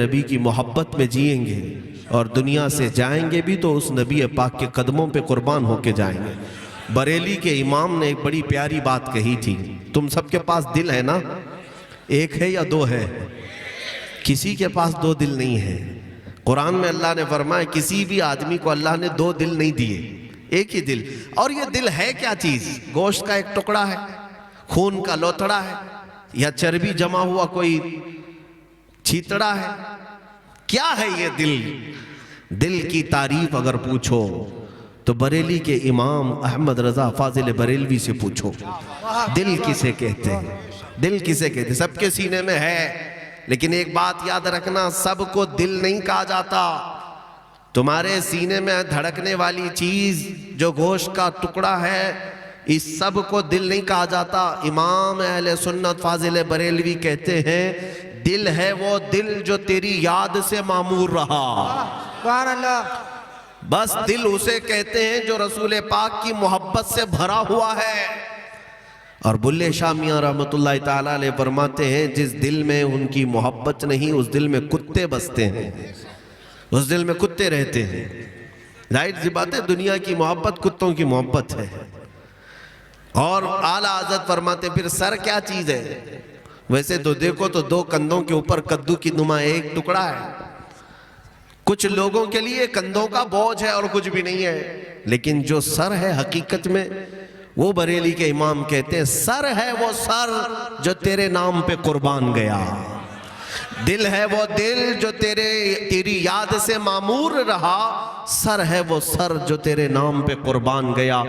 نبی کی محبت میں جئیں گے اور دنیا سے جائیں گے بھی تو اس نبی پاک کے قدموں پہ قربان ہو کے جائیں گے۔ بریلی کے امام نے ایک بڑی پیاری بات کہی تھی، تم سب کے پاس دل ہے نا؟ ایک ہے یا دو ہے؟ کسی کے پاس دو دل نہیں ہے۔ قرآن میں اللہ نے فرمایا کسی بھی آدمی کو اللہ نے دو دل نہیں دیے، ایک ہی دل۔ اور یہ دل ہے کیا چیز؟ گوشت کا ایک ٹکڑا ہے، خون کا لوتھڑا ہے، یا چربی جمع ہوا کوئی چھیتڑا ہے؟ کیا ہے یہ دل؟ دل کی تعریف اگر پوچھو تو بریلی کے امام احمد رضا فاضل بریلوی سے پوچھو، دل کسے کہتے ہیں؟ دل کسے کہتے ہیں؟ سب کے سینے میں ہے، لیکن ایک بات یاد رکھنا، سب کو دل نہیں کہا جاتا۔ تمہارے سینے میں دھڑکنے والی چیز جو گوشت کا ٹکڑا ہے، اس سب کو دل نہیں کہا جاتا۔ امام اہل سنت فاضل بریلوی کہتے ہیں دل ہے وہ دل جو تیری یاد سے معمور رہا۔ سبحان اللہ۔ بس دل اسے کہتے ہیں جو رسول پاک کی محبت سے بھرا ہوا ہے۔ اور بلے شاہ میاں رحمت اللہ تعالیٰ علیہ فرماتے ہیں جس دل میں ان کی محبت نہیں، اس دل میں کتے بستے ہیں، اس دل میں کتے رہتے ہیں۔ ظاہر سی بات ہے، دنیا کی محبت کتوں کی محبت ہے۔ اور اعلیٰ حضرت فرماتے پھر سر کیا چیز ہے؟ ویسے تو دیکھو تو دو کندھوں کے اوپر کدو کی نما ایک ٹکڑا ہے۔ کچھ لوگوں کے لیے کندھوں کا بوجھ ہے اور کچھ بھی نہیں ہے، لیکن جو سر ہے حقیقت میں، وہ بریلی کے امام کہتے ہیں سر ہے وہ سر جو تیرے نام پہ قربان گیا، دل ہے وہ دل جو تیری یاد سے معمور رہا، سر ہے وہ سر جو تیرے نام پہ قربان گیا۔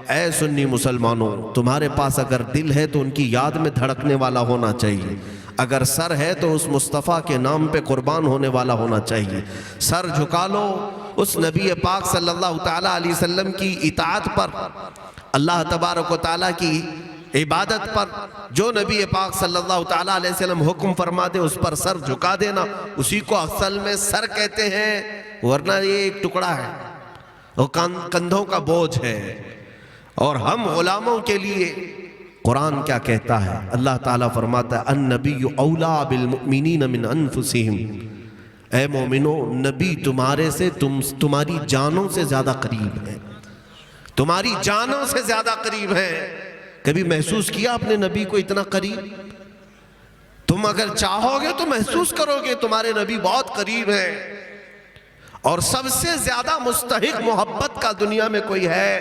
اے سنی مسلمانوں، تمہارے پاس اگر دل ہے تو ان کی یاد میں دھڑکنے والا ہونا چاہیے، اگر سر ہے تو اس مصطفیٰ کے نام پہ قربان ہونے والا ہونا چاہیے۔ سر جھکا لو اس نبی پاک صلی اللہ تعالیٰ علیہ وسلم کی اطاعت پر، اللہ تبارک و تعالیٰ کی عبادت پر، جو نبی پاک صلی اللہ تعالیٰ علیہ وسلم حکم فرما دے اس پر سر جھکا دینا، اسی کو اصل میں سر کہتے ہیں، ورنہ یہ ایک ٹکڑا ہے، وہ کندھوں کا بوجھ ہے۔ اور ہم غلاموں کے لیے قرآن کیا کہتا ہے؟ اللہ تعالیٰ فرماتا ہے النبی اولا بالمؤمنین من انفسہم، اے مومنو نبی تمہارے سے تمہاری جانوں سے زیادہ قریب ہے، تمہاری جانوں سے زیادہ قریب ہے۔ کبھی محسوس کیا اپنے نبی کو اتنا قریب؟ تم اگر چاہو گے تو محسوس کرو گے تمہارے نبی بہت قریب ہیں، اور سب سے زیادہ مستحق محبت کا دنیا میں کوئی ہے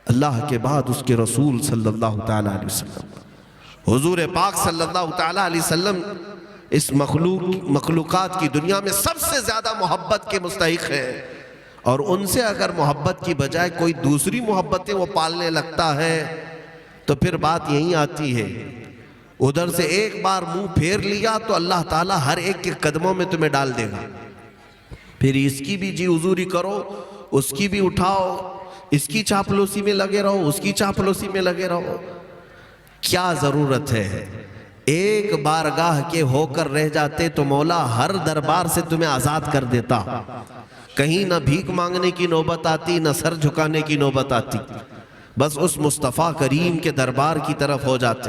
اللہ کے بعد اس کے رسول صلی اللہ تعالیٰ علیہ وسلم۔ حضور پاک صلی اللہ تعالیٰ علیہ وسلم اس مخلوقات کی دنیا میں سب سے زیادہ محبت کے مستحق ہیں، اور ان سے اگر محبت کی بجائے کوئی دوسری محبتیں وہ پالنے لگتا ہے تو پھر بات یہی آتی ہے، ادھر سے ایک بار منہ پھیر لیا تو اللہ تعالیٰ ہر ایک کے قدموں میں تمہیں ڈال دے گا، پھر اس کی بھی جی حضوری کرو، اس کی بھی اٹھاؤ، اس کی چاپلوسی میں لگے رہو، اس کی چاپلوسی میں لگے رہو۔ کیا ضرورت ہے؟ ایک بارگاہ کے ہو کر رہ جاتے تو مولا ہر دربار سے تمہیں آزاد کر دیتا، کہیں نہ بھیک مانگنے کی نوبت آتی، نہ سر جھکانے کی نوبت آتی، بس اس مصطفیٰ کریم کے دربار کی طرف ہو جاتے۔